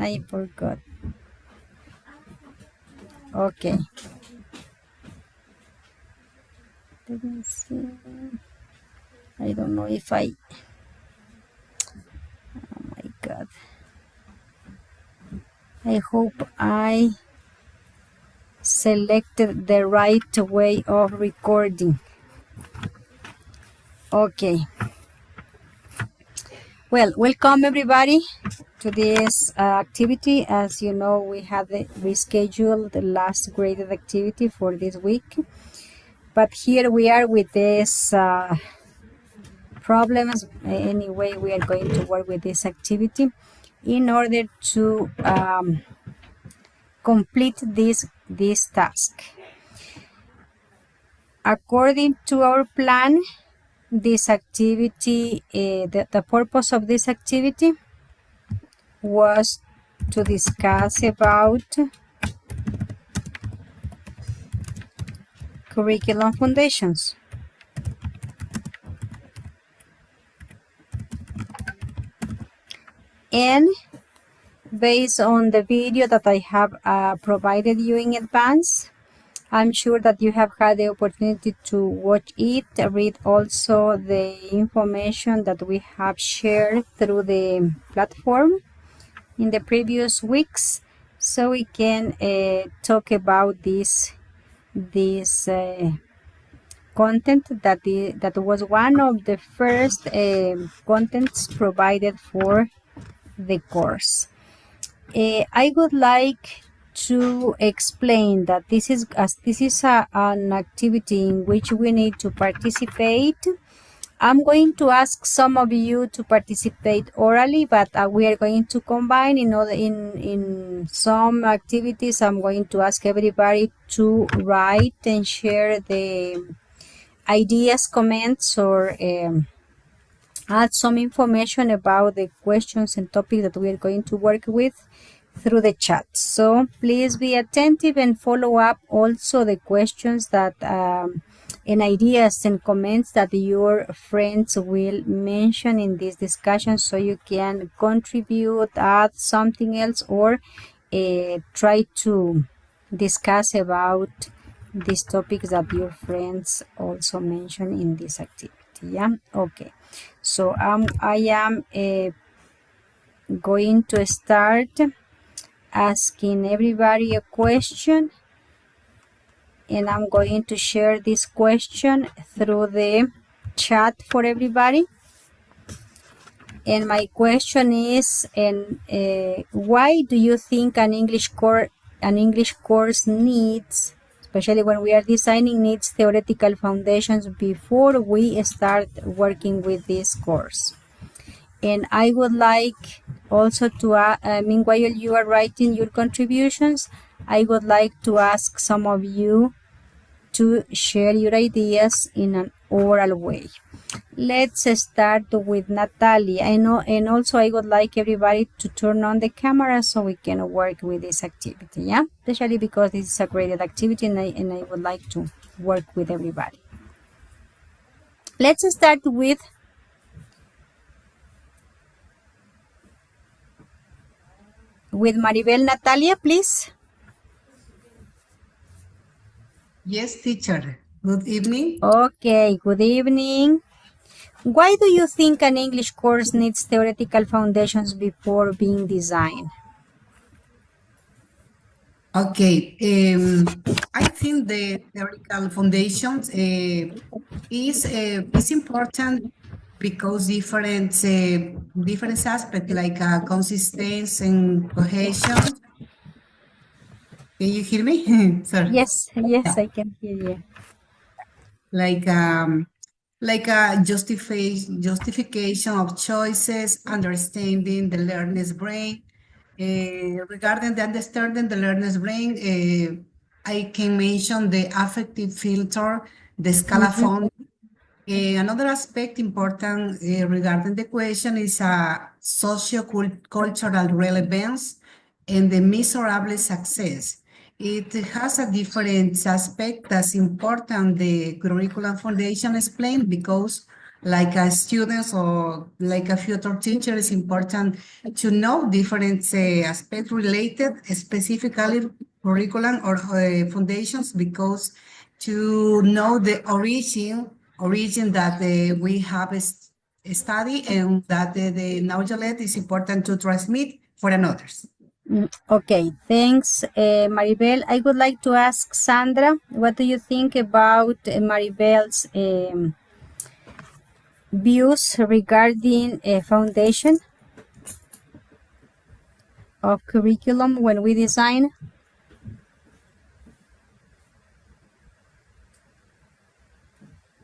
I forgot. Okay. Let me see. I don't know if I... Oh my God. I hope I selected the right way of recording. Okay. Well, welcome everybody to this activity. As you know, we had rescheduled the last graded activity for this week. But here we are with this problems. Anyway, we are going to work with this activity in order to complete this task. According to our plan, this activity, the purpose of this activity was to discuss about curriculum foundations. And based on the video that I have provided you in advance, I'm sure that you have had the opportunity to watch it, read also the information that we have shared through the platform in the previous weeks, so we can talk about this content that was one of the first contents provided for the course. I would like to explain that this is an activity in which we need to participate. I'm going to ask some of you to participate orally, but we are going to combine in some activities. I'm going to ask everybody to write and share the ideas, comments, or add some information about the questions and topics that we are going to work with through the chat. So please be attentive and follow up also the questions that and ideas and comments that your friends will mention in this discussion, so you can contribute, add something else, or try to discuss about these topics that your friends also mention in this activity. Yeah, okay. So I am going to start asking everybody a question, and I'm going to share this question through the chat for everybody. And my question is, why do you think an English course needs, especially when we are designing, needs theoretical foundations before we start working with this course? And I would like also to, meanwhile you are writing your contributions, I would like to ask some of you to share your ideas in an oral way. Let's start with Natalia. And also I would like everybody to turn on the camera so we can work with this activity, yeah? Especially because this is a graded activity, and I would like to work with everybody. Let's start with Maribel. Natalia, please. Yes, teacher. Good evening. Okay, good evening. Why do you think an English course needs theoretical foundations before being designed? Okay, I think the theoretical foundations is important because different aspects like consistency and cohesion. Can you hear me? Sorry. Yes, I can hear you. Like a justification of choices, understanding the learner's brain. Regarding the understanding the learner's brain, I can mention the affective filter, the scala another aspect important regarding the question is socio-cultural relevance and the measurable success. It has a different aspect that's important, the curriculum foundation explained, because like a students or like a future teacher, it's important to know different aspects related, specifically curriculum or foundations, because to know the origin that we have study and that the knowledge is important to transmit for others. Okay, thanks, Maribel. I would like to ask Sandra, what do you think about Maribel's views regarding a foundation of curriculum when we design?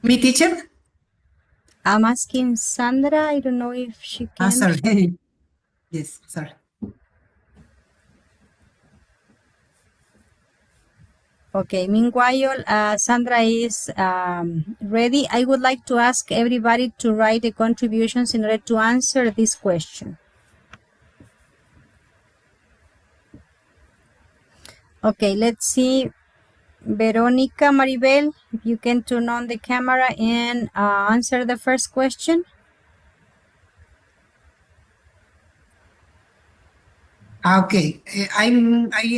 Me, teacher? I'm asking Sandra. I don't know if she can. Sorry. Yes, sorry. Okay, meanwhile, Sandra is ready. I would like to ask everybody to write the contributions in order to answer this question. Okay, let's see. Veronica, Maribel, if you can turn on the camera and answer the first question. Okay, I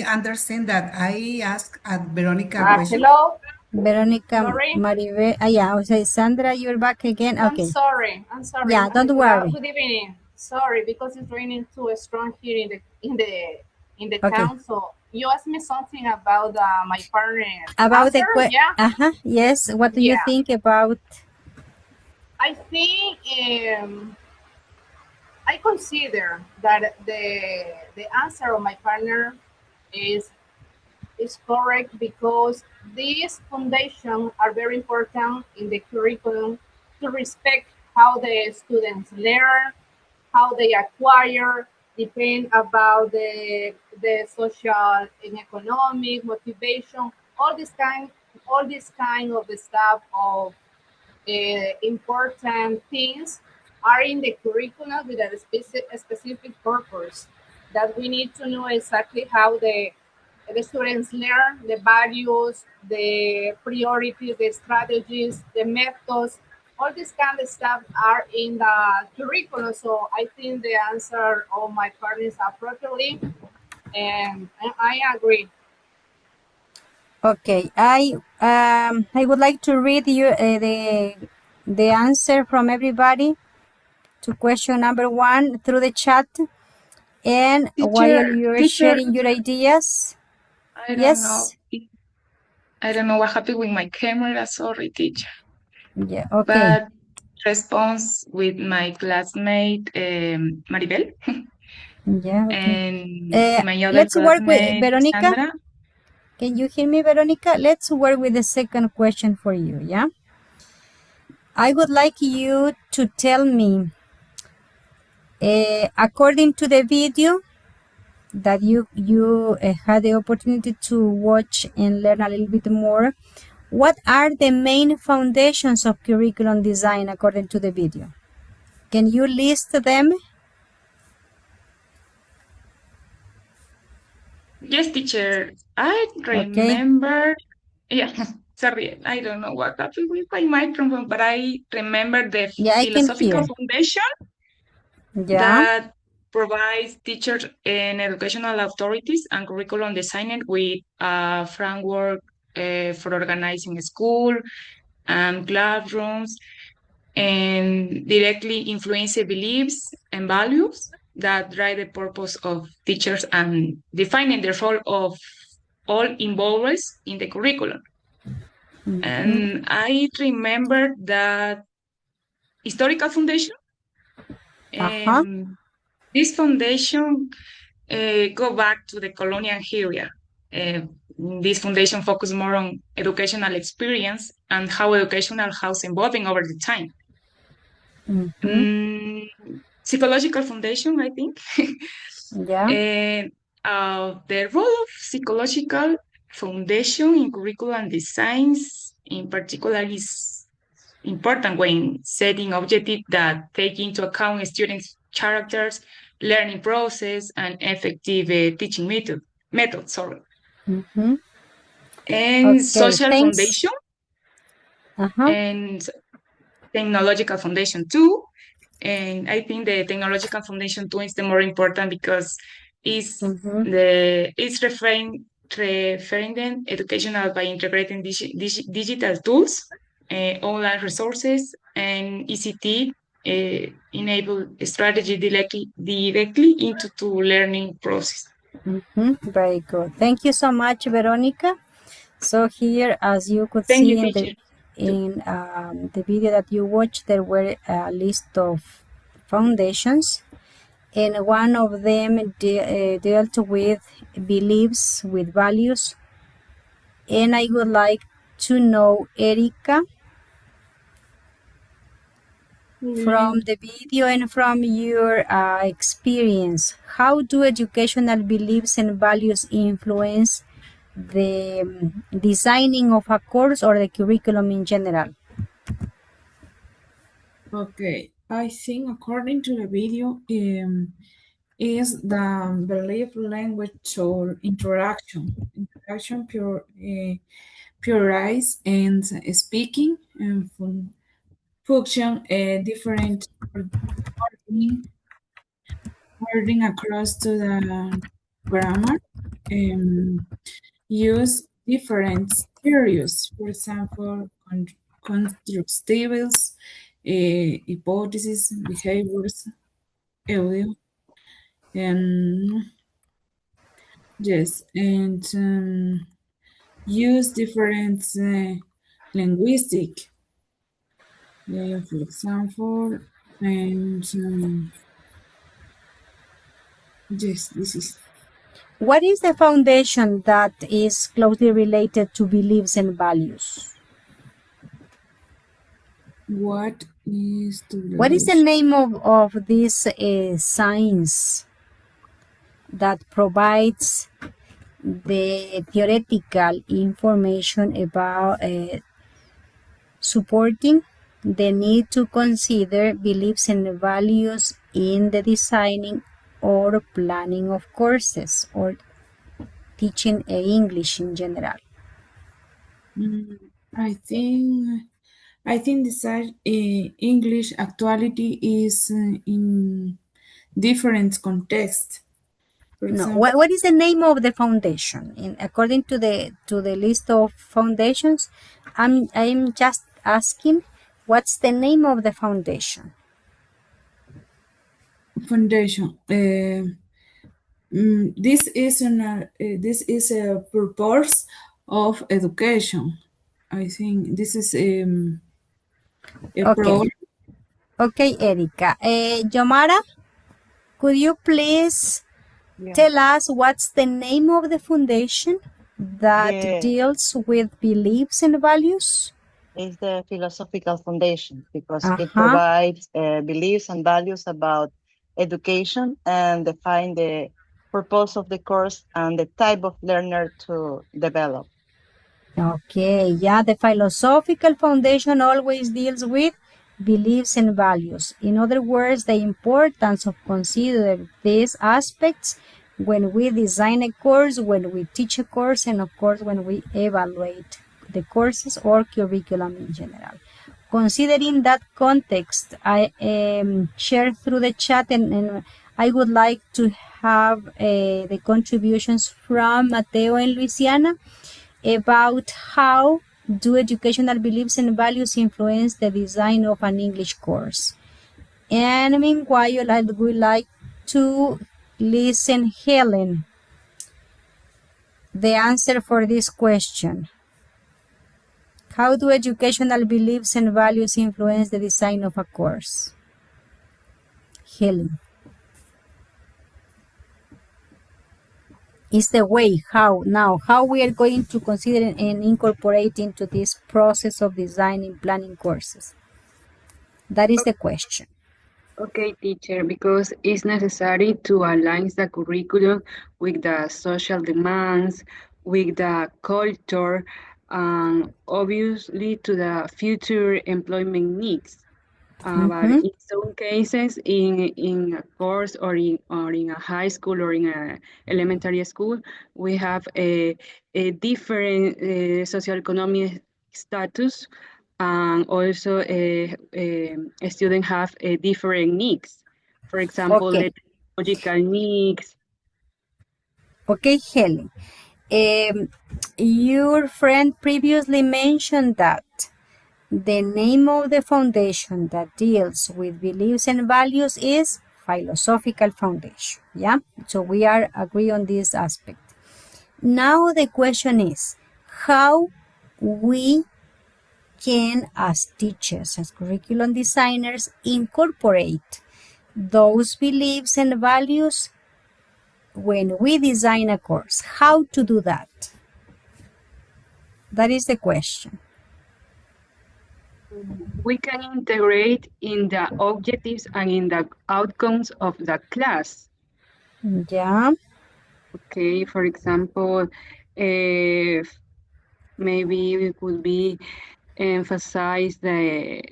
understand that I asked at Veronica a question. Hello. Veronica, Sorry. Maribel, yeah, okay, Sandra, you're back again. Okay. I'm sorry. Yeah, don't worry. Good evening. Sorry, because it's raining too strong here in the Okay. town. So you asked me something about my partner. About answer? the Yeah. Yes. What do you Yeah. think about? I think I consider that the answer of my partner is correct, because these foundations are very important in the curriculum to respect how the students learn, how they acquire, depend about the social and economic motivation, all this kind of the stuff of important things are in the curriculum with a specific purpose, that we need to know exactly how the students learn, the values, the priorities, the strategies, the methods, all this kind of stuff are in the curriculum. So I think the answer of my partners are properly, and I agree. Okay, I would like to read you the answer from everybody to question number 1 through the chat, and while you're sharing your ideas. I don't know what happened with my camera. Sorry, teacher. Yeah. Okay. But response with my classmate Maribel. Yeah. Okay. And my other let's work with Veronica. Sandra. Can you hear me, Veronica? Let's work with the second question for you. Yeah. I would like you to tell me, according to the video that you had the opportunity to watch and learn a little bit more, what are the main foundations of curriculum design according to the video? Can you list them? Yes, teacher. I remember. Yeah, sorry, I don't know what happened with my microphone, but I remember the philosophical foundation that provides teachers and educational authorities and curriculum designers with a framework for organizing school and classrooms, and directly influence beliefs and values that drive the purpose of teachers and defining the role of all involved in the curriculum. And I remember that historical foundation. This foundation go back to the colonial era. This foundation focus more on educational experience and how educational has evolving over the time. Psychological foundation, I think. And the role of psychological foundation in curriculum designs in particular is important when setting objectives that take into account students' characters, learning process, and effective teaching method. Sorry. And social foundation. And technological foundation too. And I think the technological foundation too is the more important because it's referring them educational by integrating digital tools, online resources, and ECT enable strategy directly into the learning process. Very good. Thank you so much, Veronica. So here, as you could Thank see you, in the video that you watched, there were a list of foundations, and one of them dealt with beliefs, with values. And I would like to know, Erika, from the video and from your experience, how do educational beliefs and values influence the designing of a course or the curriculum in general? Okay, I think according to the video, is the belief language or interaction. Interaction prioritize and speaking and function different wording across to the grammar. Use different theories, for example, constructives, hypotheses, behaviors, audio, and yes, and use different linguistic, for example, and yes, this is. What is the foundation that is closely related to beliefs and values? What is the name of this science that provides the theoretical information about supporting the need to consider beliefs and values in the designing or planning of courses or teaching English in general? I think the English actuality is in different contexts. For example, what is the name of the foundation? According to the list of foundations, I'm just asking, what's the name of the foundation? Foundation. This is a purpose of education. I think this is a program. Okay, Erika. Yomara, could you please tell us what's the name of the foundation that deals with beliefs and values? It's the philosophical foundation because it provides beliefs and values about education and define the purpose of the course and the type of learner to develop. Okay, yeah, the philosophical foundation always deals with beliefs and values. In other words, the importance of considering these aspects when we design a course, when we teach a course, and of course when we evaluate the courses or curriculum in general. Considering that context, I shared through the chat, and I would like to have the contributions from Mateo and Luisiana about how do educational beliefs and values influence the design of an English course. And meanwhile, I would like to listen Helen the answer for this question. How do educational beliefs and values influence the design of a course? Helen. Is the way how we are going to consider and incorporate into this process of designing planning courses. That is the question. Okay, teacher, because it's necessary to align the curriculum with the social demands, with the culture, and obviously to the future employment needs. But in some cases, in a course or in a high school or in an elementary school, we have a different socioeconomic status and also a student have a different needs. For example, the technological needs. Okay, Helen. Your friend previously mentioned that the name of the foundation that deals with beliefs and values is philosophical foundation. Yeah, so we are agree on this aspect. Now the question is how we can, as teachers, as curriculum designers, incorporate those beliefs and values when we design a course. How to do that? That is the question. We can integrate in the objectives and in the outcomes of the class. Yeah. Okay, for example, if maybe we could be emphasize in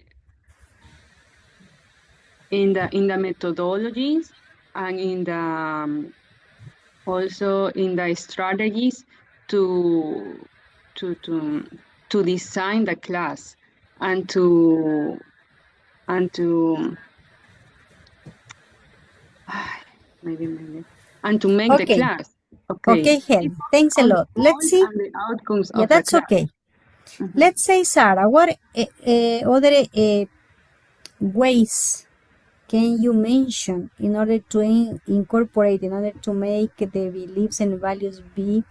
the methodologies and in the also in the strategies to design the class and to maybe and to make the class. Okay, Helen. Thanks a lot. Let's see. And the outcomes Yeah, of that's the class. okay. Let's say, Sarah, what other ways can you mention in order to incorporate, in order to make the beliefs and values be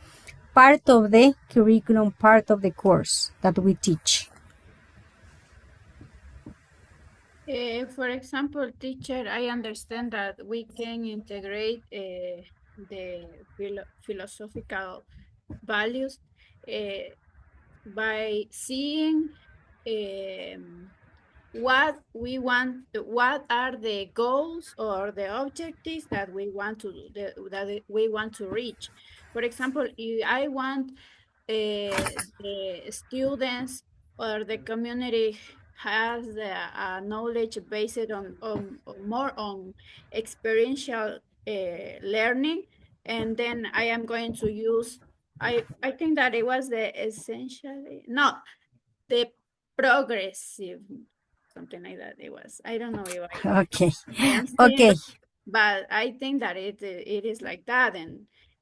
part of the curriculum, part of the course that we teach? For example, teacher, I understand that we can integrate the philosophical values by seeing what we want, what are the goals or the objectives that we want to reach. For example, if I want the students or the community has the knowledge based on more on experiential learning, and then I am going to use, I think that it was the progressive, something like that. It was, I don't know if I am saying, but I think that it is like that,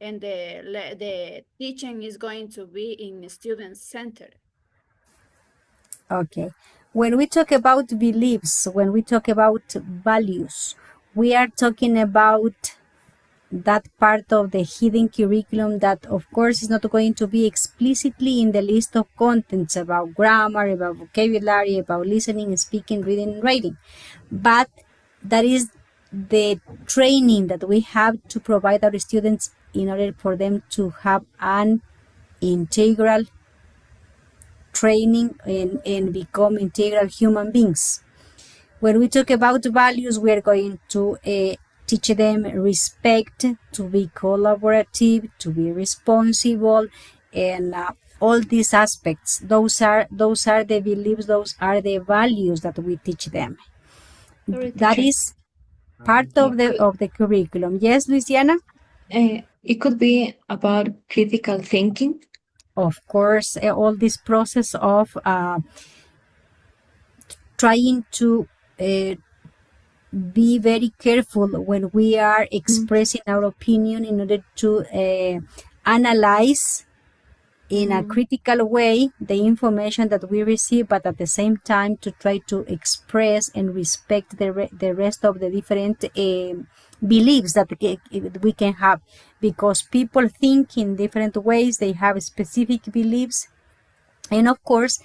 and the teaching is going to be in student centered. Okay. When we talk about beliefs, when we talk about values, we are talking about that part of the hidden curriculum that, of course, is not going to be explicitly in the list of contents about grammar, about vocabulary, about listening, speaking, reading, and writing. But that is the training that we have to provide our students in order for them to have an integral training and become integral human beings. When we talk about values, we are going to teach them respect, to be collaborative, to be responsible, and all these aspects. Those are the beliefs, those are the values that we teach them. That is part of the curriculum. Yes, Luciana? It could be about critical thinking. Of course, all this process of trying to be very careful when we are expressing our opinion in order to analyze in a critical way the information that we receive, but at the same time to try to express and respect the rest of the different beliefs that we can have, because people think in different ways, they have specific beliefs, and of course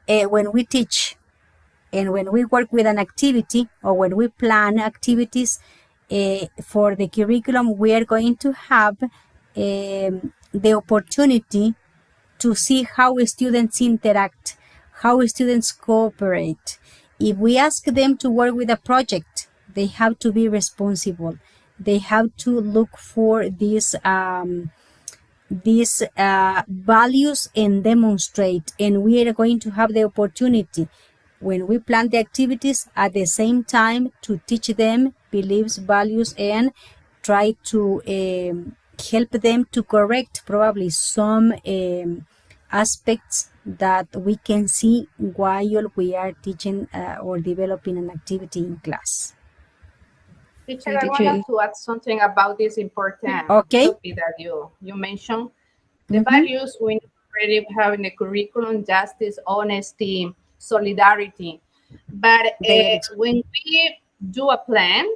when we teach and when we work with an activity or when we plan activities for the curriculum, we are going to have the opportunity to see how students interact, how students cooperate. If we ask them to work with a project, they have to be responsible. They have to look for these values and demonstrate. And we are going to have the opportunity when we plan the activities at the same time to teach them beliefs, values, and try to help them to correct probably some aspects that we can see while we are teaching or developing an activity in class. Teacher, I wanted to add something about this important topic that you mentioned. The values we already have in the curriculum: justice, honesty, solidarity. But when we do a plan,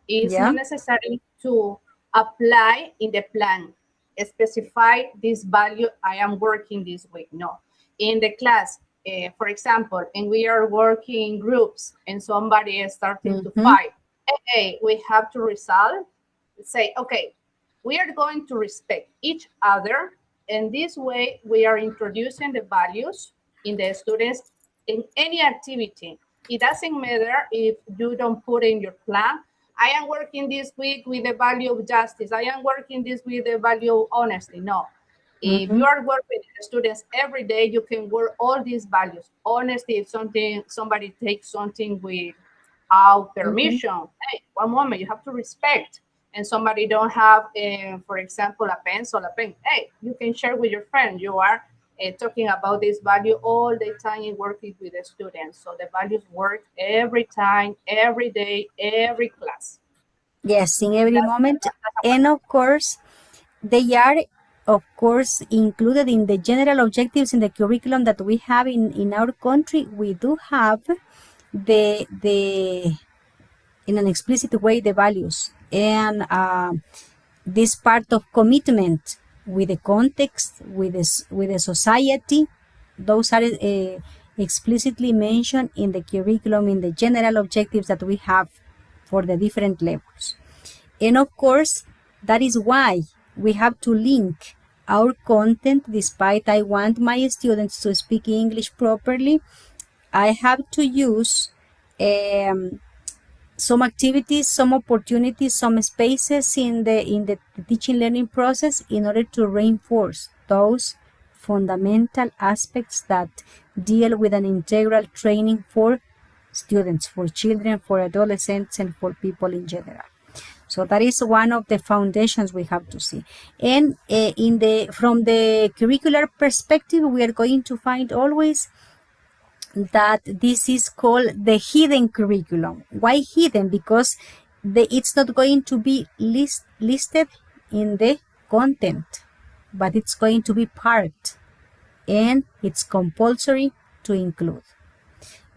it's not necessary to apply in the plan, specify this value I am working this week. No. In the class, for example, and we are working in groups and somebody is starting to fight, hey, we have to resolve, say, okay, we are going to respect each other. And this way, we are introducing the values in the students in any activity. It doesn't matter if you don't put in your plan, I am working this week with the value of justice. I am working this with the value of honesty. No. If you are working with the students every day, you can work all these values. Honesty, if somebody takes something without permission, hey, one moment, you have to respect. And somebody don't have, for example, a pencil, a pen, hey, you can share with your friend. You are talking about this value all the time in working with the students. So the values work every time, every day, every class. Yes, in every moment. And of course, they are, of course, included in the general objectives in the curriculum that we have in our country. We do have the in an explicit way the values and this part of commitment with the context, with the society. Those are explicitly mentioned in the curriculum, in the general objectives that we have for the different levels. And of course, that is why we have to link our content. Despite I want my students to speak English properly, I have to use some activities, some opportunities, some spaces in the teaching learning process in order to reinforce those fundamental aspects that deal with an integral training for students, for children, for adolescents, and for people in general. So that is one of the foundations we have to see. And from the curricular perspective, we are going to find always that this is called the hidden curriculum. Why hidden? Because it's not going to be listed in the content, but it's going to be part, and it's compulsory to include.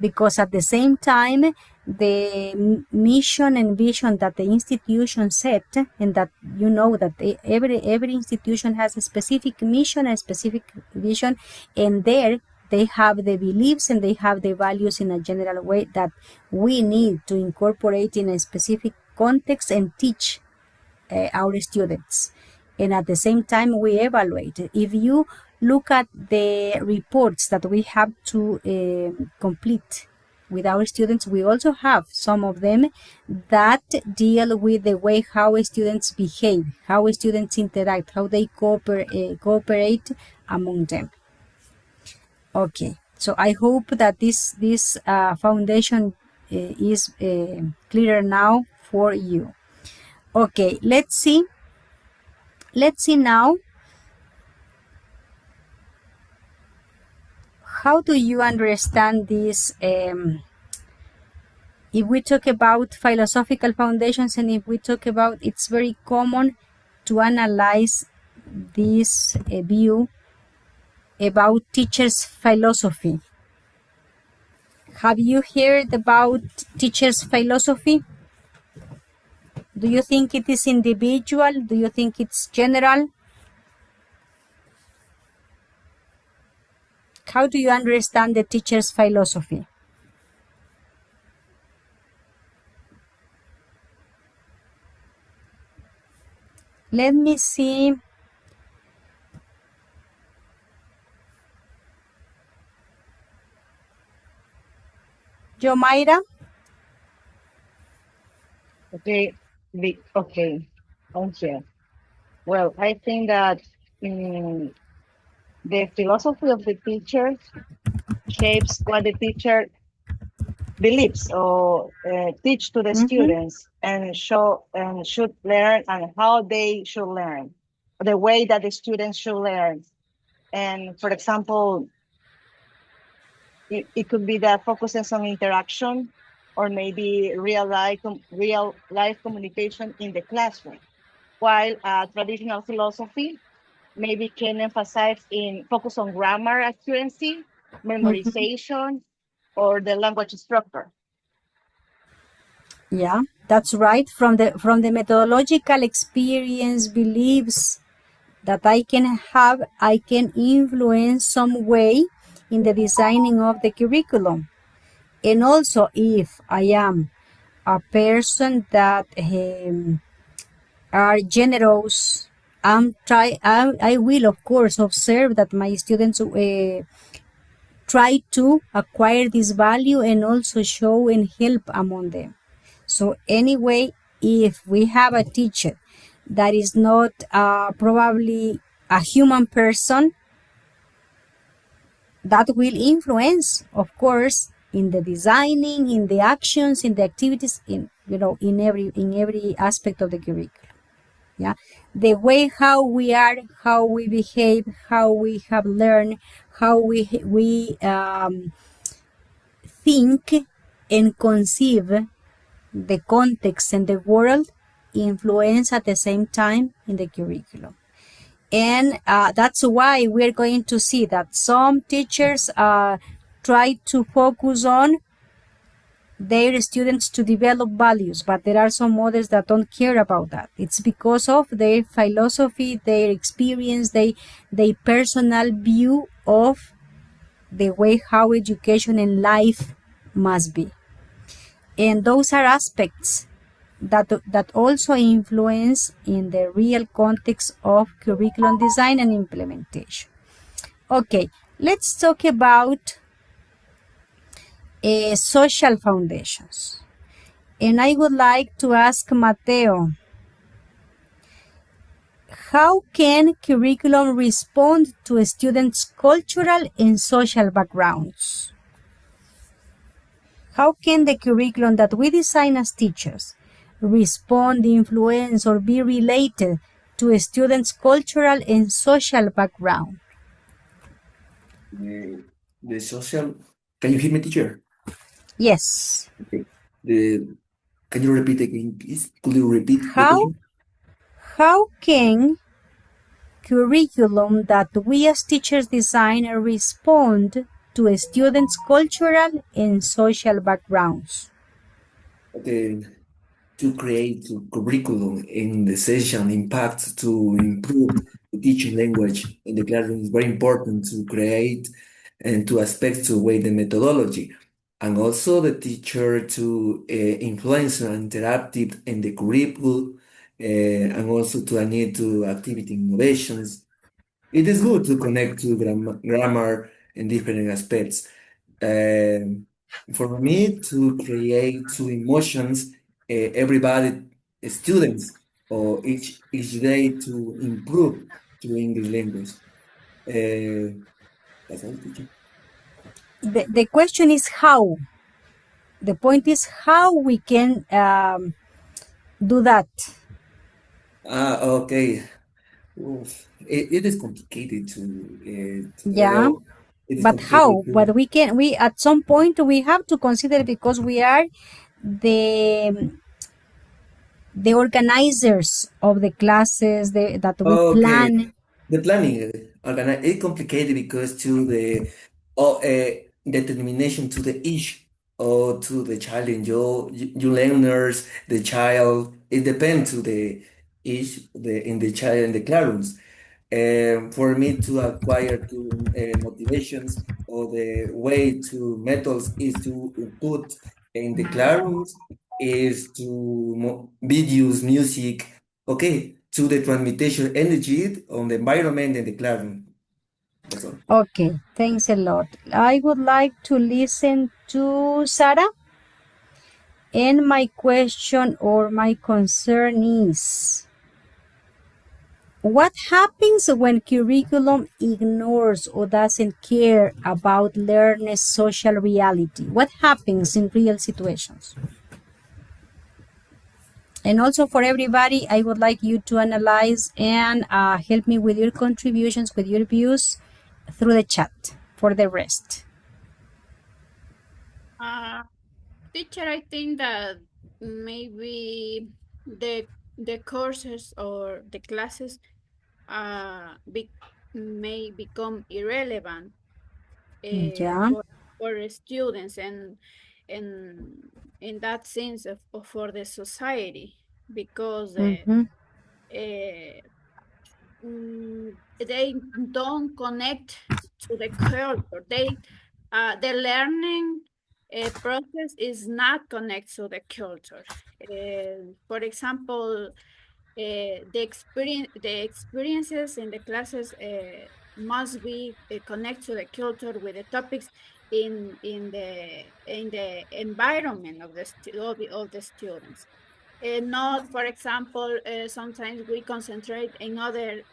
Because at the same time, the mission and vision that the institution set, and that you know that every institution has a specific mission and specific vision, and there they have the beliefs and they have the values in a general way that we need to incorporate in a specific context and teach our students. And at the same time, we evaluate. If you look at the reports that we have to complete with our students, we also have some of them that deal with the way how students behave, how students interact, how they cooperate among them. Okay, so I hope that this foundation is clearer now for you. Okay, let's see now, how do you understand this? If we talk about philosophical foundations, and if we talk about, it's very common to analyze this view about teachers' philosophy. Have you heard about teachers' philosophy? Do you think it is individual? Do you think it's general? How do you understand the teacher's philosophy? Let me see. Jomaira? Okay, okay, I'm here. Well, I think that the philosophy of the teacher shapes what the teacher believes or teach to the students and show and should learn and how they should learn, the way that the students should learn. And for example, it could be that focuses on interaction or maybe real life communication in the classroom. While traditional philosophy maybe can emphasize in focus on grammar accuracy, memorization, or the language structure. Yeah, that's right. From the methodological experience, beliefs that I can have, I can influence some way in the designing of the curriculum. And also, if I am a person that are generous, I will of course observe that my students try to acquire this value and also show and help among them. So anyway, if we have a teacher that is not probably a human person, that will influence, of course, in the designing, in the actions, in the activities, in every aspect of the curriculum. Yeah, the way how we are, how we behave, how we have learned, how we think and conceive the context and the world influence at the same time in the curriculum. And that's why we're going to see that some teachers try to focus on their students to develop values, but there are some others that don't care about that. It's because of their philosophy, their experience, their personal view of the way how education and life must be. And those are aspects that also influence in the real context of curriculum design and implementation. Okay, let's talk about social foundations. And I would like to ask Mateo, how can curriculum respond to a students' cultural and social backgrounds? How can the curriculum that we design as teachers respond, influence, or be related to a student's cultural and social background? The social. Can you hear me, teacher? Yes. Okay. Can you repeat again, please? Could you repeat the How question? how can curriculum that we as teachers design respond to a student's cultural and social backgrounds? Okay. To create a curriculum in the session impact to improve the teaching language in the classroom is very important to create and to aspect to weigh the methodology and also the teacher to influence and interactive in the curriculum and also to a need to activity innovations. It is good to connect to grammar in different aspects. Um, for me, to create two emotions, everybody, students, or each day to improve to English language. That's all, teacher. The question is how. The point is how we can do that. Okay. It is complicated Yeah, it is but complicated how? to But we at some point we have to consider because we are the the organizers of the classes that we okay. plan. The planning is complicated because to the determination to the age or to the challenge you learners the child it depends to the age the in the child in the classrooms. For me to acquire to motivations or the way to methods is to put in the classrooms is to videos, music, okay, to the transmission energy on the environment and the classroom. That's all. Okay, thanks a lot. I would like to listen to Sarah. And my question or my concern is, what happens when curriculum ignores or doesn't care about learners' social reality? What happens in real situations? And also for everybody, I would like you to analyze and help me with your contributions, with your views through the chat for the rest. Teacher, I think that maybe the courses or the classes may become irrelevant Yeah. for students and in that sense for the society, because they don't connect to the culture. The learning process is not connect to the culture. For example, the experiences in the classes must be connect to the culture with the topics in the environment of of the students. Not, for example, sometimes we concentrate in other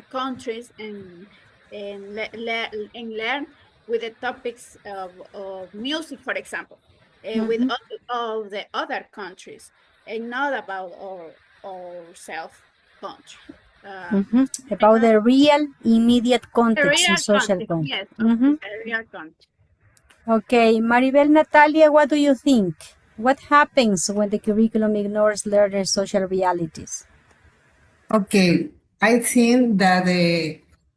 countries and learn with the topics of music, for example, with of the other countries, and not about our self country. About the real immediate The context real and social context, context. yes, the real context. Okay, Maribel, Natalia, what do you think? What happens when the curriculum ignores learners' social realities? Okay, I think that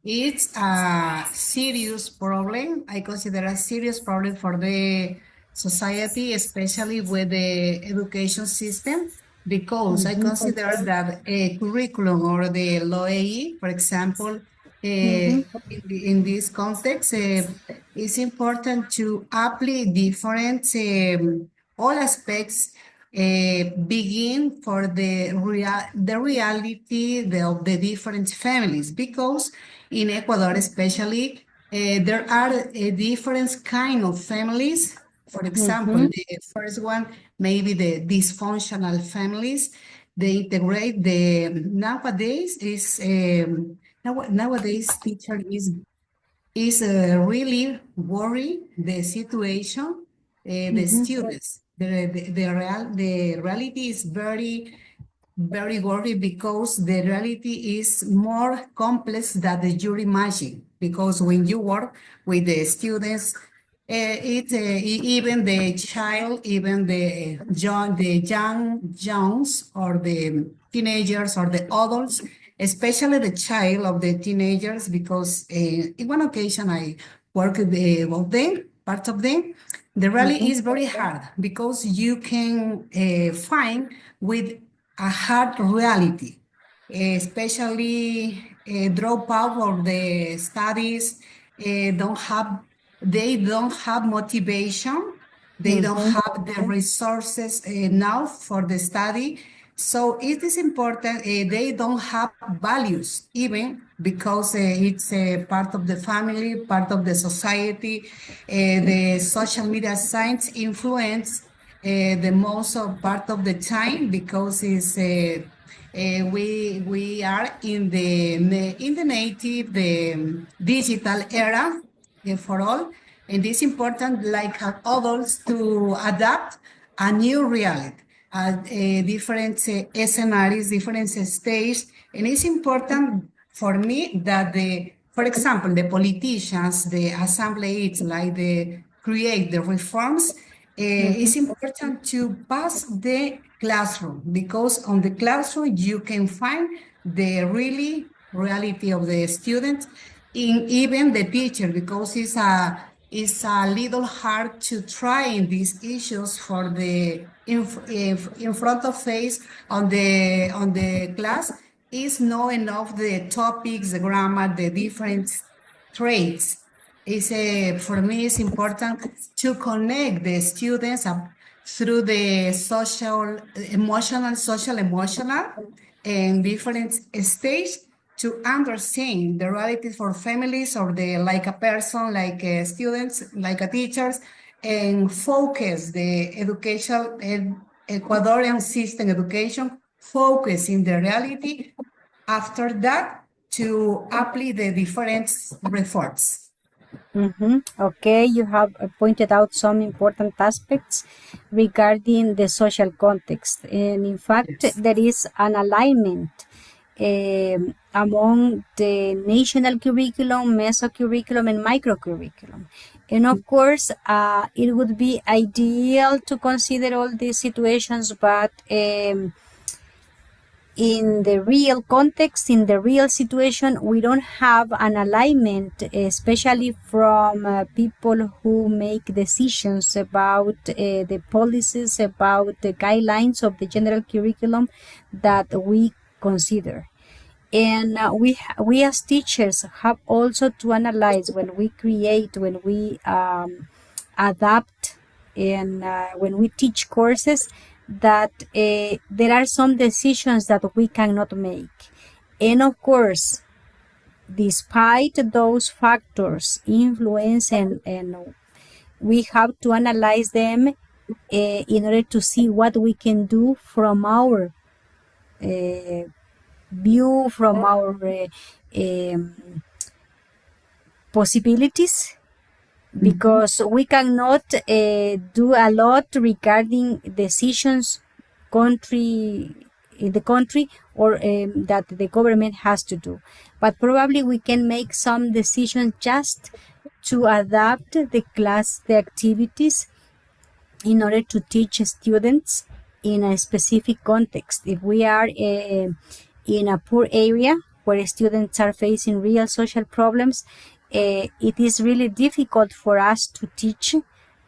it's a serious problem. I consider a serious problem for the society, especially with the education system, because I consider that a curriculum or the LOE, for example, in this context, it's important to apply different all aspects begin for the reality of the different families, because in Ecuador especially there are different kind of families. For example, the first one maybe the dysfunctional families. They integrate the nowadays is nowadays teacher is really worry the situation, the students. The reality is very worried, because the reality is more complex than the you imagine. Because when you work with the students, even the child, even the youngs or the teenagers or the adults, especially the child of the teenagers, because in one occasion I worked with part of them. The rally is very hard, because you can find with a hard reality, especially drop out of the studies, don't have they don't have motivation, they don't have the resources now for the study. So it is important, they don't have values even, because it's a part of the family, part of the society. The social media science influence the most of part of the time, because it's we are in the native digital era for all, and it's important like adults to adapt a new reality, different scenarios, different stages, and it's important for me that for example, the politicians, the assemblies, like the create the reforms. It's important to pass the classroom, because on the classroom you can find the really reality of the students, in even the teacher, because it's a little hard to try in these issues for the in front of face on the class is not enough the topics, the grammar, the different traits. For me, it's important to connect the students up through the social, emotional, and different stage, to understand the realities for families, or the like a person, like students, like a teachers, and focus the education, Ecuadorian system education, focus in the reality. After that, to apply the different reforms. Okay, you have pointed out some important aspects regarding the social context. And in fact, Yes. there is an alignment among the national curriculum, meso curriculum, and micro curriculum. And of course, it would be ideal to consider all these situations, but in the real context, in the real situation, we don't have an alignment, especially from people who make decisions about the policies, about the guidelines of the general curriculum that we consider. And we as teachers have also to analyze when we create, when we adapt, and when we teach courses, that there are some decisions that we cannot make. And of course, despite those factors influence, and we have to analyze them in order to see what we can do from our view, from our possibilities, because we cannot do a lot regarding decisions in the country, or that the government has to do, but probably we can make some decisions just to adapt the activities in order to teach students in a specific context. If we are in a poor area where students are facing real social problems, it is really difficult for us to teach,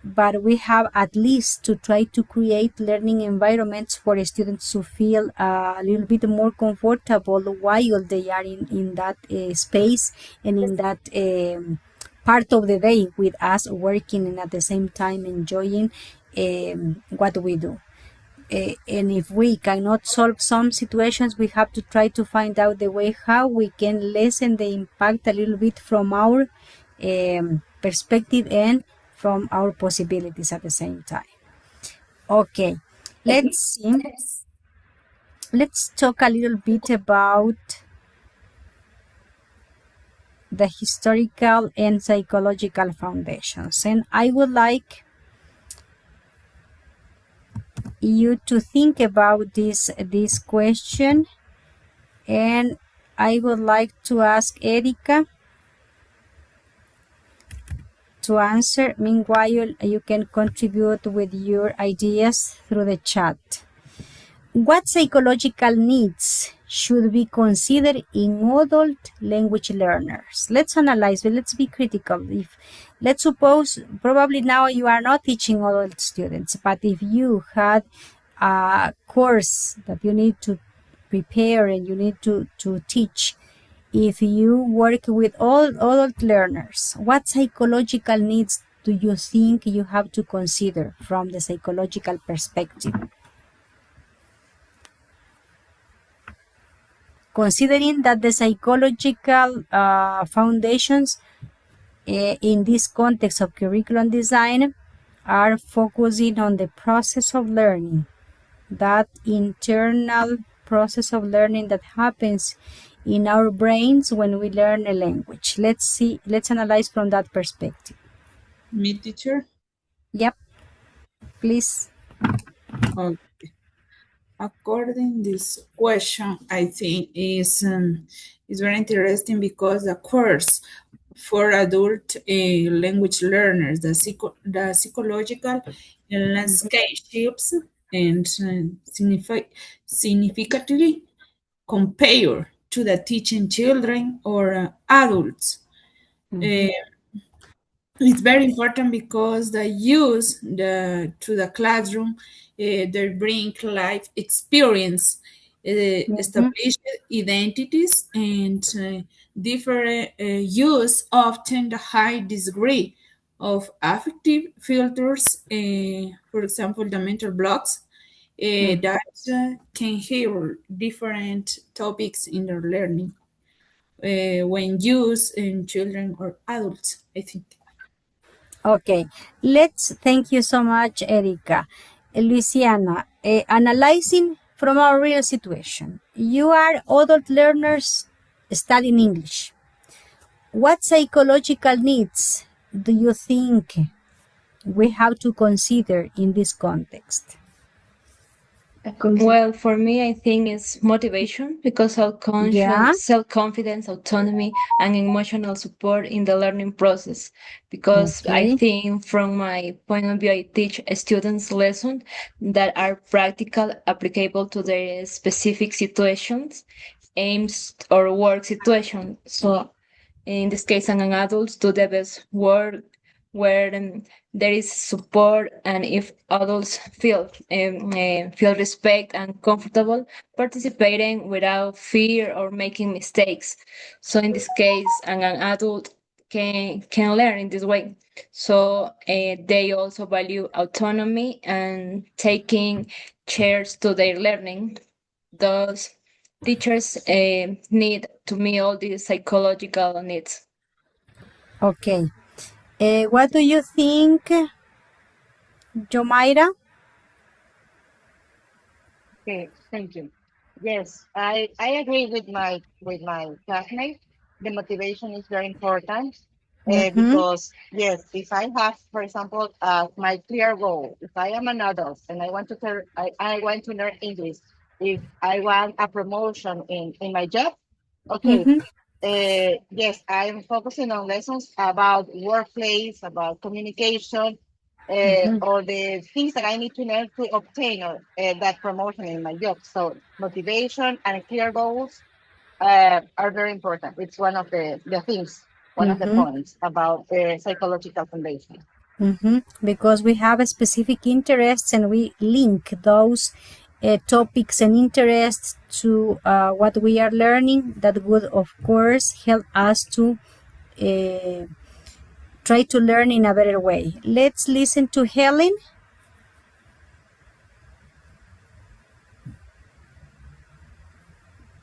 but we have at least to try to create learning environments for students to feel a little bit more comfortable while they are in that space and in that part of the day with us working, and at the same time enjoying what we do. And if we cannot solve some situations, we have to try to find out the way how we can lessen the impact a little bit from our perspective and from our possibilities at the same time. Okay, let's see. Let's talk a little bit about the historical and psychological foundations. And I would like you to think about this question, and I would like to ask Erika to answer. Meanwhile, you can contribute with your ideas through the chat. What psychological needs should be considered in adult language learners? Let's analyze, but let's be critical. Let's suppose, probably now you are not teaching adult students, but if you had a course that you need to prepare and you need to teach, if you work with all adult learners, what psychological needs do you think you have to consider from the psychological perspective? Considering that the psychological foundations in this context of curriculum design are focusing on the process of learning, that internal process of learning that happens in our brains when we learn a language. Let's analyze from that perspective. Me, teacher? Yep, please. Okay. According this question, I think is very interesting because the course for adult language learners, the psychological landscape shifts and significantly compare to the teaching children or adults. It's very important because the use to the classroom, they bring life experience, establish identities, and different use often the high degree of affective filters, for example, the mental blocks that can hear different topics in their learning when used in children or adults, I think. Okay, thank you so much, Erika. Luciana, analyzing from our real situation. You are adult learners studying English. What psychological needs do you think we have to consider in this context? Well, for me, I think it's motivation because self-confidence, autonomy, and emotional support in the learning process. Because I think, from my point of view, I teach students lessons that are practical, applicable to their specific situations, aims, or work situation. So in this case, I'm an adult do the best work where there is support, and if adults feel respect and comfortable participating without fear or making mistakes. So in this case, an adult can learn in this way. So they also value autonomy and taking shares to their learning. Thus, teachers need to meet all these psychological needs. Okay. What do you think, Jomaira? Okay, thank you. Yes, I agree with my classmate. The motivation is very important because yes, if I have, for example, my clear goal, if I am an adult and I want to learn English, if I want a promotion in my job, okay, yes, I'm focusing on lessons about workplace, about communication, or the things that I need to learn to obtain that promotion in my job. So motivation and clear goals are very important. It's one of the things, one of the points about the psychological foundation. Because we have a specific interests and we link those topics and interests to what we are learning, that would of course help us to try to learn in a better way. Let's listen to Helen.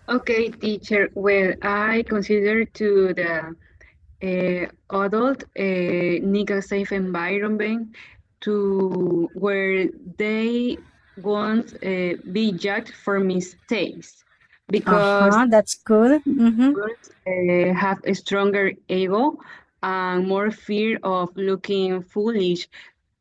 Okay, teacher. Well, I consider to the adult need a safe environment to where they won't be judged for mistakes, because That's good. have a stronger ego and more fear of looking foolish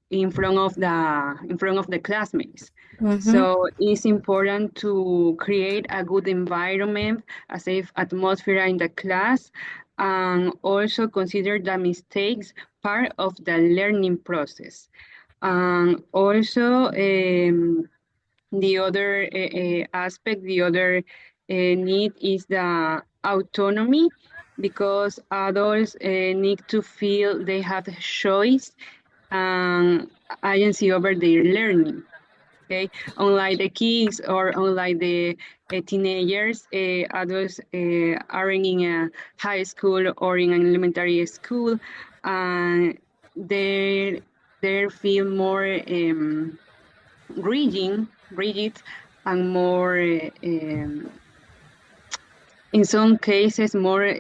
in front of the classmates. So it's important to create a good environment, a safe atmosphere in the class, and also consider the mistakes part of the learning process. And also, the other aspect, the other need is the autonomy, because adults need to feel they have a choice and agency over their learning. Okay, unlike the kids or unlike the teenagers, adults aren't in a high school or in an elementary school, and they feel more rigid, and more, in some cases, more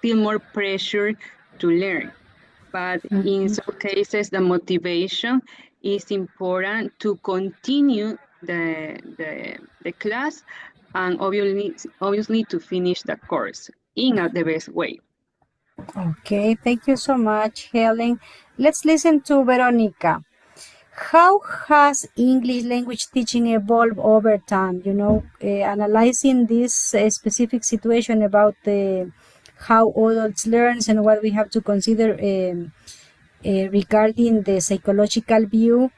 feel more pressure to learn. But in some cases, the motivation is important to continue the class, and obviously to finish the course in the best way. Okay, thank you so much, Helen. Let's listen to Veronica. How has English language teaching evolved over time? Analyzing this specific situation about how adults learn and what we have to consider regarding the psychological view.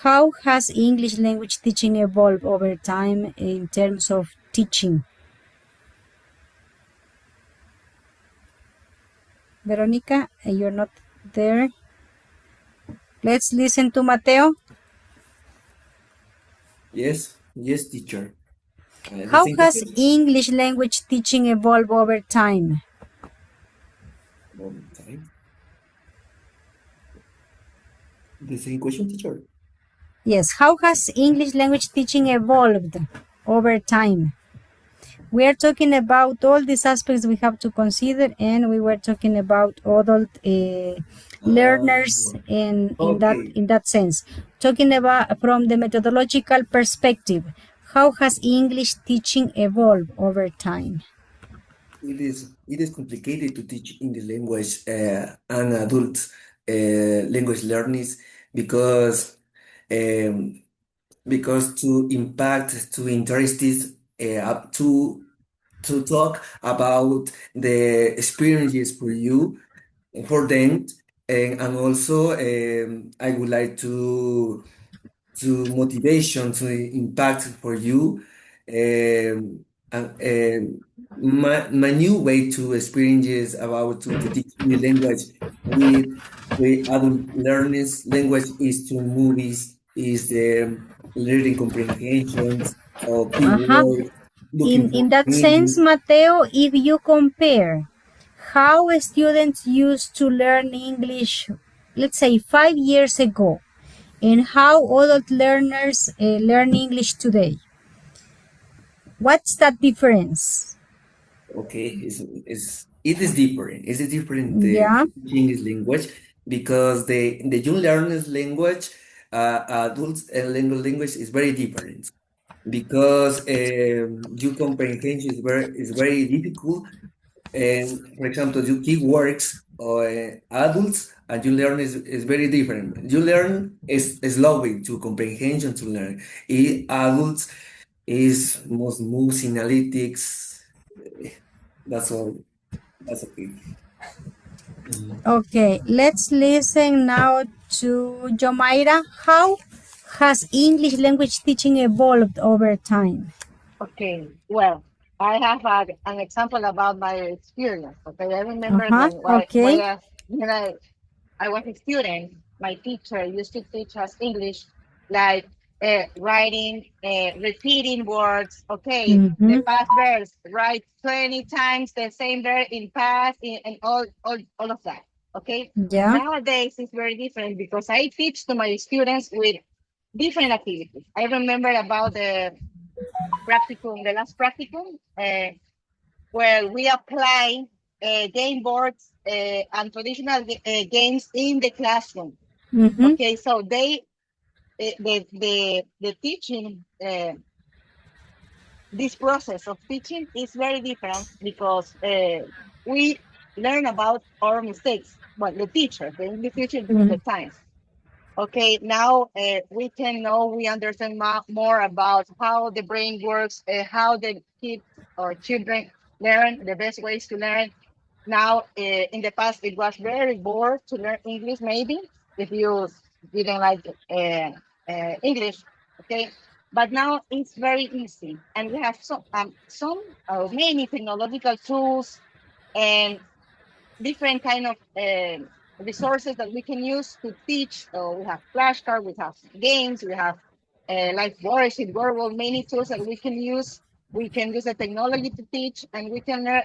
How has English language teaching evolved over time in terms of teaching? Veronica, you're not there. Let's listen to Mateo. Yes, teacher. How has English language teaching evolved over time? Over time. The same question, teacher. Yes, how has English language teaching evolved over time? We are talking about all these aspects we have to consider, and we were talking about adult learners in that sense. Talking about from the methodological perspective, how has English teaching evolved over time? It is complicated to teach English language and adult language learners because um, because to impact, to interested, to talk about the experiences for you, for them, and also I would like to motivation, to impact for you, and my new way to experiences about to teach new language with adult learners language is through movies, is the learning comprehensions or keywords, looking for In that sense, meaning. Mateo, if you compare how students used to learn English, let's say 5 years ago, and how adult learners learn English today, what's that difference? Okay, it is different. It is different the Yeah. English language because the young learners language, adults and language is very different because your comprehension is very difficult. And for example, your keywords or adults and you learn is very different. You learn is slowly to comprehension to learn. Adults is most moves analytics. That's all. That's okay. Okay, let's listen now to Jomaira. How has English language teaching evolved over time? Okay, well, I have an example about my experience. Okay, I remember Okay. when I was a student, my teacher used to teach us English, like writing, repeating words. Okay, the past verse, write 20 times the same verb in past, and all of that. Okay, Yeah. nowadays it's very different because I teach to my students with different activities. I remember about the last practicum, where we apply game boards and traditional games in the classroom. Okay, so the teaching, this process of teaching is very different because we learn about our mistakes. Well, the English teacher during the time. Okay, now we understand more about how the brain works, how the kids or children learn, the best ways to learn. Now, in the past, it was very bored to learn English, maybe, if you didn't like English, okay? But now it's very easy, and we have many technological tools and different kind of resources that we can use to teach. We have flashcards, we have games, we have like worksheet, Wordle, many tools that we can use. We can use the technology to teach, and we can learn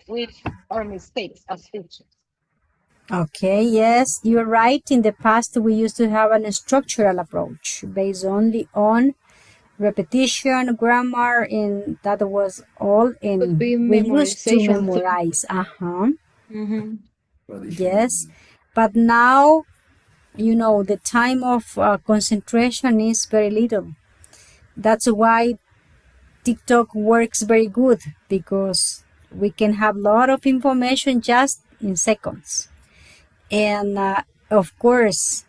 with our mistakes as teachers. Okay, yes, you're right. In the past, we used to have a structural approach based only on repetition, grammar, and that was all. And we used to memorize. Yes, but now, the time of concentration is very little. That's why TikTok works very good, because we can have a lot of information just in seconds. And of course,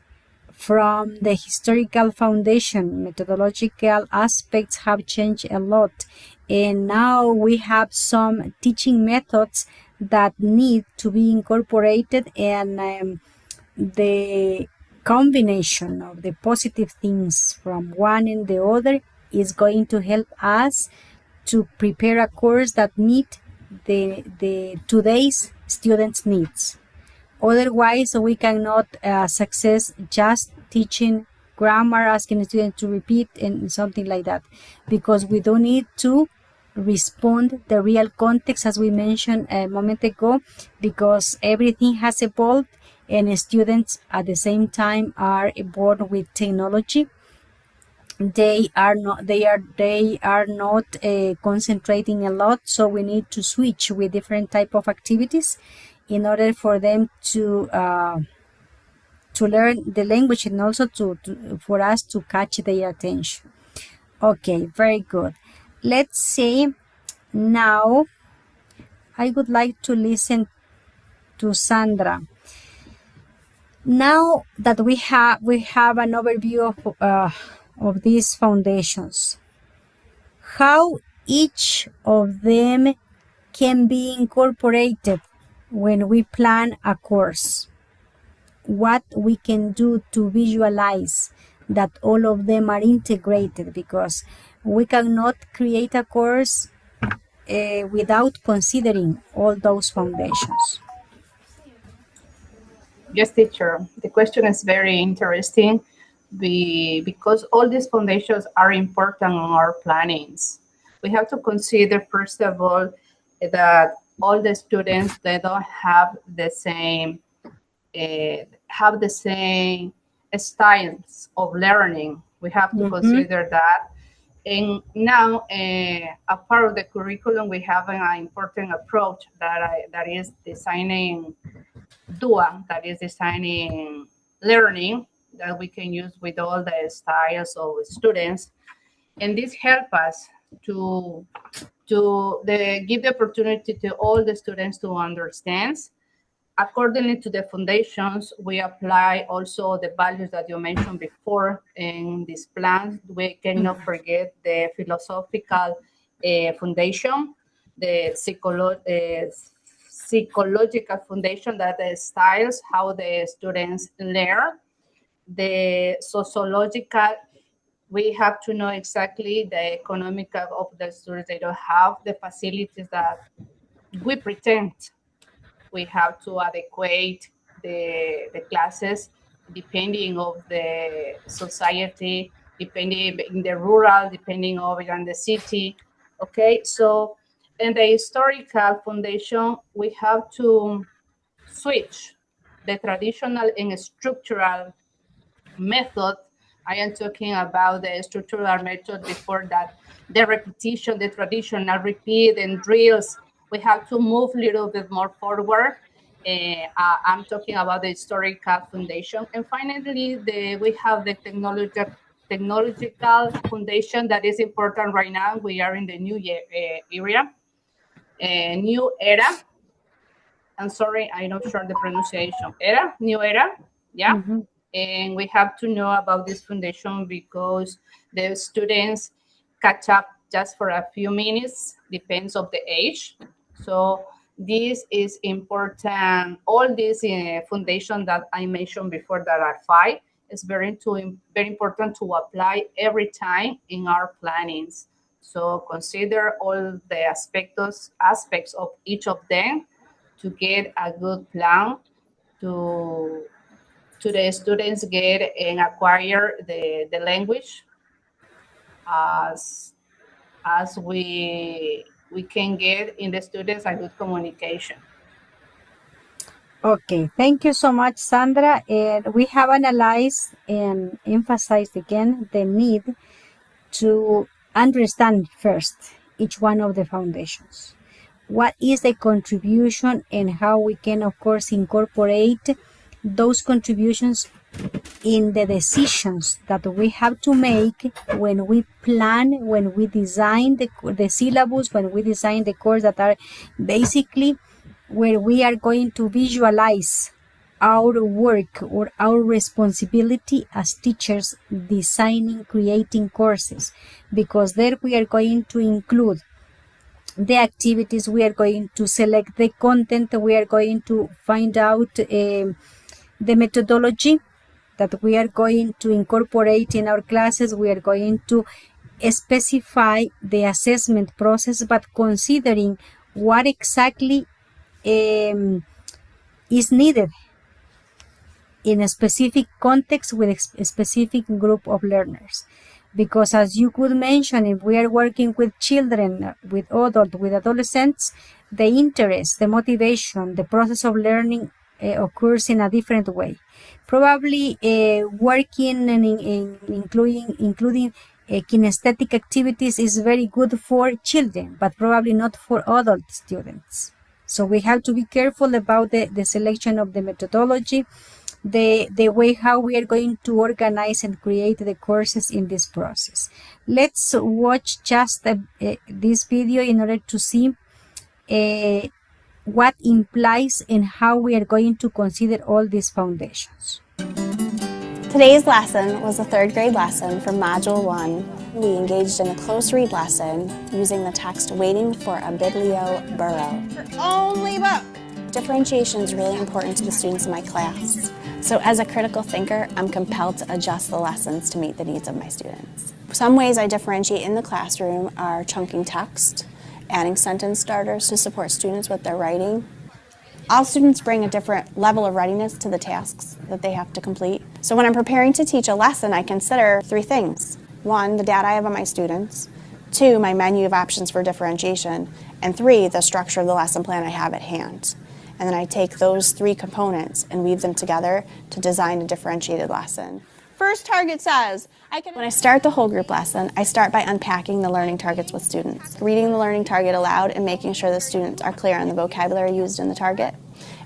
from the historical foundation, methodological aspects have changed a lot. And now we have some teaching methods that need to be incorporated, and the combination of the positive things from one and the other is going to help us to prepare a course that meet the today's students' needs. Otherwise, we cannot success just teaching grammar, asking students to repeat and something like that, because we don't need to respond the real context, as we mentioned a moment ago, because everything has evolved and students at the same time are born with technology. They are not concentrating a lot, so we need to switch with different type of activities in order for them to learn the language, and also for us to catch their attention. Okay, very good. Let's see. Now I would like to listen to Sandra. Now that we have an overview of of these foundations, how each of them can be incorporated when we plan a course, what we can do to visualize that all of them are integrated, because we cannot create a course without considering all those foundations. Yes, teacher. The question is very interesting because all these foundations are important on our plannings. We have to consider, first of all, that all the students, they don't have the same styles of learning. We have to consider that. And now, a part of the curriculum, we have an important approach that is designing DUA, that is designing learning that we can use with all the styles of students. And this helps us to give the opportunity to all the students to understand. According to the foundations, we apply also the values that you mentioned before in this plan. We cannot forget the philosophical foundation, the psychological foundation that styles how the students learn, the sociological. We have to know exactly the economic of the students. They don't have the facilities that we pretend. We have to adequate the classes depending of the society, depending in the rural, depending on the city. Okay, so in the historical foundation, we have to switch the traditional and structural method. I am talking about the structural method before that, the repetition, the traditional repeat and drills. We have to move a little bit more forward. I'm talking about the historical foundation. And finally, we have the technological foundation that is important right now. We are in the new era, new era. I'm sorry, I'm not sure the pronunciation. New era, yeah. And we have to know about this foundation because the students catch up just for a few minutes, depends of the age. So this is important. All these foundation that I mentioned before that are 5 is very important to apply every time in our plannings. So consider all the aspects of each of them to get a good plan to the students get and acquire the language as we can get in the students a good communication. Okay, thank you so much, Sandra. And we have analyzed and emphasized again the need to understand first each one of the foundations. What is the contribution and how we can, of course, incorporate those contributions in the decisions that we have to make when we plan, when we design the syllabus, when we design the course, that are basically where we are going to visualize our work or our responsibility as teachers designing, creating courses, because there we are going to include the activities, we are going to select the content, we are going to find out the methodology that we are going to incorporate in our classes, we are going to specify the assessment process, but considering what exactly is needed in a specific context with a specific group of learners. Because as you could mention, if we are working with children, with adults, with adolescents, the interest, the motivation, the process of learning occurs in a different way. Probably working and including kinesthetic activities is very good for children, but probably not for adult students. So we have to be careful about the selection of the methodology, the way how we are going to organize and create the courses in this process. Let's watch just this video in order to see what implies and how we are going to consider all these foundations. Today's lesson was a third grade lesson from Module 1. We engaged in a close read lesson using the text Waiting for a Biblio Burrow. Your only book! Differentiation is really important to the students in my class. So as a critical thinker, I'm compelled to adjust the lessons to meet the needs of my students. Some ways I differentiate in the classroom are chunking text, adding sentence starters to support students with their writing. All students bring a different level of readiness to the tasks that they have to complete. So when I'm preparing to teach a lesson, I consider 3 things. 1, the data I have on my students. 2, my menu of options for differentiation. And 3, the structure of the lesson plan I have at hand. And then I take those 3 components and weave them together to design a differentiated lesson. First target says, when I start the whole group lesson, I start by unpacking the learning targets with students, reading the learning target aloud and making sure the students are clear on the vocabulary used in the target,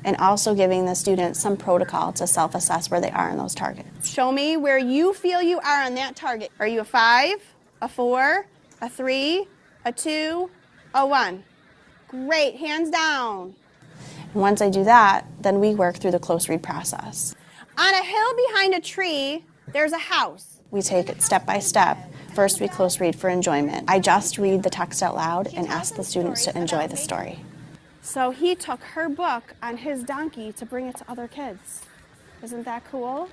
and also giving the students some protocol to self-assess where they are in those targets. Show me where you feel you are on that target. Are you a 5, a 4, a 3, a 2, a 1? Great, hands down. And once I do that, then we work through the close read process. On a hill behind a tree, there's a house. We take it step by step. First, we close read for enjoyment. I just read the text out loud and ask the students to enjoy the story. So he took her book on his donkey to bring it to other kids. Isn't that cool?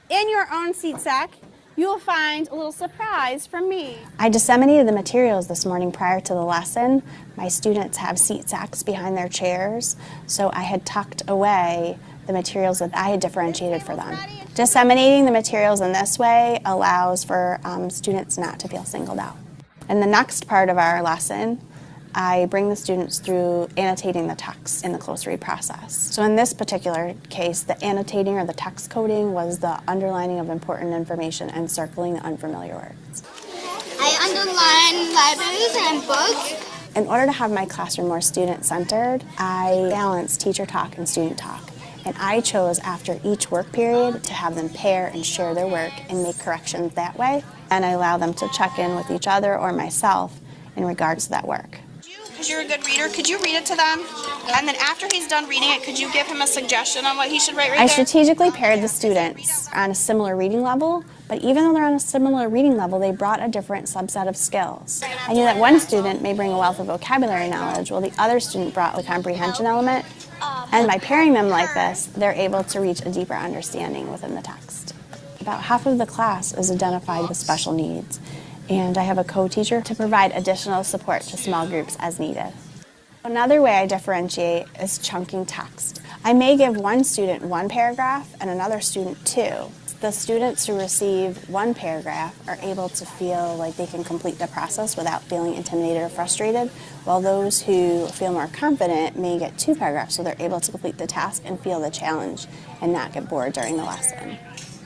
In your own seat sack, you'll find a little surprise from me. I disseminated the materials this morning prior to the lesson. My students have seat sacks behind their chairs, so I had tucked away the materials that I had differentiated for them. Disseminating the materials in this way allows for students not to feel singled out. In the next part of our lesson, I bring the students through annotating the text in the close read process. So in this particular case, the annotating or the text coding was the underlining of important information and circling the unfamiliar words. I underline libraries and books. In order to have my classroom more student-centered, I balance teacher talk and student talk. And I chose after each work period to have them pair and share their work and make corrections that way. And I allow them to check in with each other or myself in regards to that work. Because you're a good reader, could you read it to them? And then after he's done reading it, could you give him a suggestion on what he should write right I there? strategically paired the students on a similar reading level, but even though they're on a similar reading level, they brought a different subset of skills. I knew that one student may bring a wealth of vocabulary knowledge, while the other student brought a comprehension element. And by pairing them like this, they're able to reach a deeper understanding within the text. About half of the class is identified with special needs, and I have a co-teacher to provide additional support to small groups as needed. Another way I differentiate is chunking text. I may give one student 1 paragraph and another student 2. The students who receive 1 paragraph are able to feel like they can complete the process without feeling intimidated or frustrated, while those who feel more confident may get 2 paragraphs so they're able to complete the task and feel the challenge and not get bored during the lesson.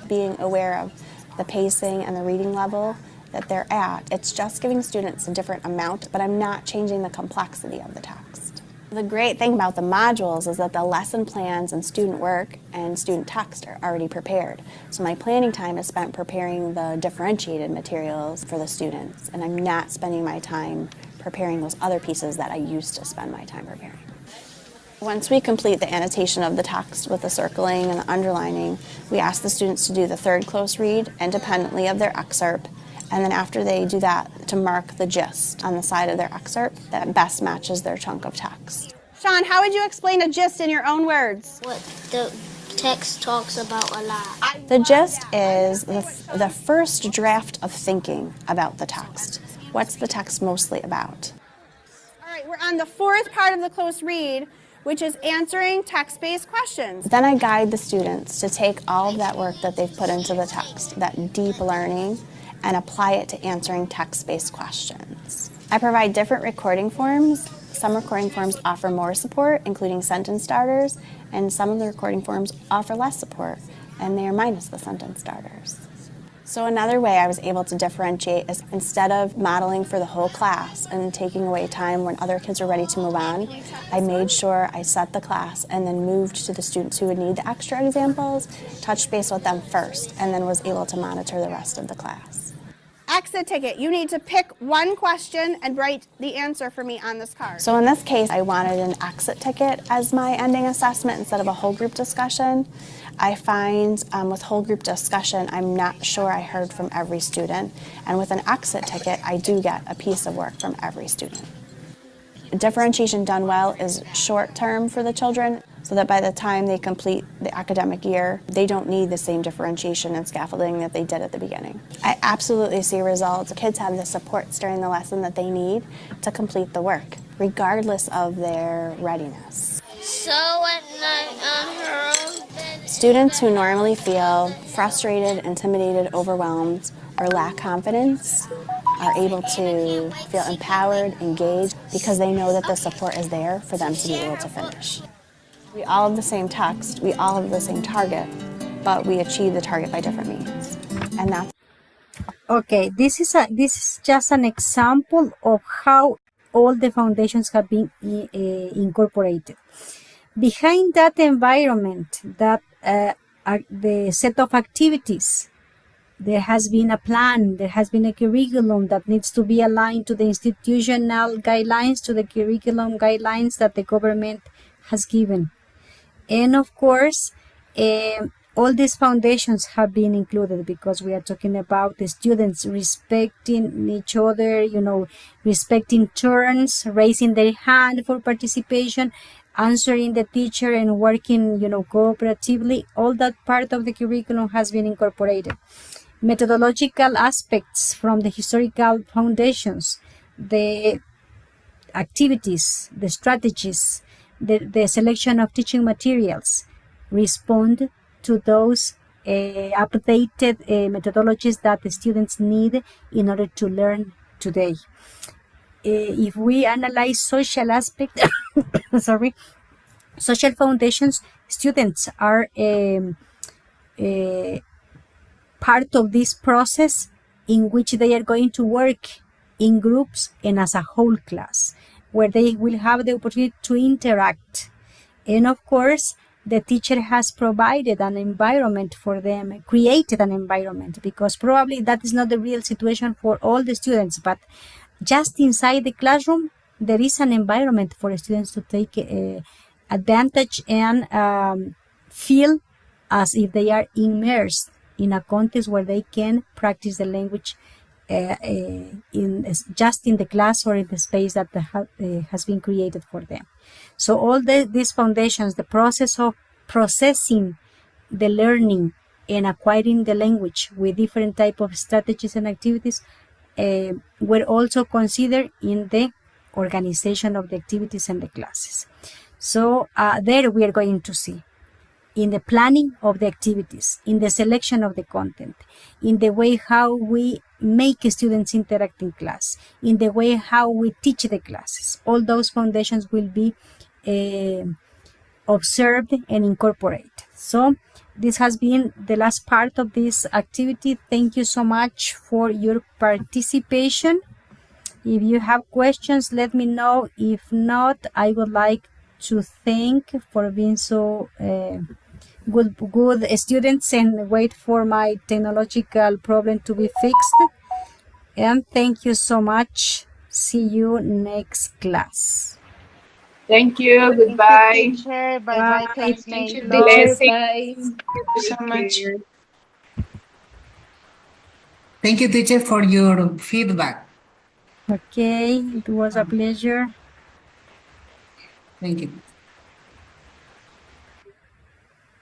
Being aware of the pacing and the reading level that they're at, it's just giving students a different amount, but I'm not changing the complexity of the text. The great thing about the modules is that the lesson plans and student work and student text are already prepared. So my planning time is spent preparing the differentiated materials for the students, and I'm not spending my time preparing those other pieces that I used to spend my time preparing. Once we complete the annotation of the text with the circling and the underlining, we ask the students to do the third close read independently of their excerpt, and then after they do that, to mark the gist on the side of their excerpt that best matches their chunk of text. Sean, how would you explain a gist in your own words? What the text talks about a lot. The gist is the first draft of thinking about the text. What's the text mostly about? All right, we're on the 4th part of the close read, which is answering text-based questions. Then I guide the students to take all of that work that they've put into the text, that deep learning, and apply it to answering text-based questions. I provide different recording forms. Some recording forms offer more support, including sentence starters, and some of the recording forms offer less support, and they are minus the sentence starters. So another way I was able to differentiate is instead of modeling for the whole class and taking away time when other kids are ready to move on, I made sure I set the class and then moved to the students who would need the extra examples, touched base with them first, and then was able to monitor the rest of the class. exit ticket. You need to pick one question and write the answer for me on this card. So in this case, I wanted an exit ticket as my ending assessment instead of a whole group discussion. I find with whole group discussion, I'm not sure I heard from every student. And with an exit ticket, I do get a piece of work from every student. Differentiation done well is short term for the children, so that by the time they complete the academic year, they don't need the same differentiation and scaffolding that they did at the beginning. I absolutely see results. Kids have the supports during the lesson that they need to complete the work, regardless of their readiness. So at night on her own bed. Students who normally feel frustrated, intimidated, overwhelmed, or lack confidence are able to feel empowered, engaged, because they know that the support is there for them to be able to finish. We all have the same text, we all have the same target, but we achieve the target by different means. And that's okay. This is just an example of how all the foundations have been incorporated. Behind that environment, that are the set of activities, there has been a plan, there has been a curriculum that needs to be aligned to the institutional guidelines, to the curriculum guidelines that the government has given. And of course, all these foundations have been included because we are talking about the students respecting each other, respecting turns, raising their hand for participation, answering the teacher and working, cooperatively. All that part of the curriculum has been incorporated. Methodological aspects from the historical foundations, the activities, the strategies, the selection of teaching materials respond to those updated methodologies that the students need in order to learn today. If we analyze social aspects, social foundations, students are part of this process in which they are going to work in groups and as a whole class, where they will have the opportunity to interact. And of course, the teacher has provided an environment for them, created an environment, because probably that is not the real situation for all the students, but just inside the classroom, there is an environment for students to take advantage and feel as if they are immersed in a context where they can practice the language just in the class or in the space that has been created for them. So all these foundations, the process of processing the learning and acquiring the language with different type of strategies and activities were also considered in the organization of the activities and the classes. So there we are going to see in the planning of the activities, in the selection of the content, in the way how we make students interact in class, in the way how we teach the classes. All those foundations will be observed and incorporated. So this has been the last part of this activity. Thank you so much for your participation. If you have questions, let me know. If not, I would like to thank for being so good students and wait for my technological problem to be fixed. And thank you so much. See you next class. Thank you. Goodbye. Thank you, teacher. Bye-bye, classmates. Thank you, Blessings. teacher. Bye. Thank you so much. Thank you, teacher, for your feedback. Okay, it was a pleasure. Thank you.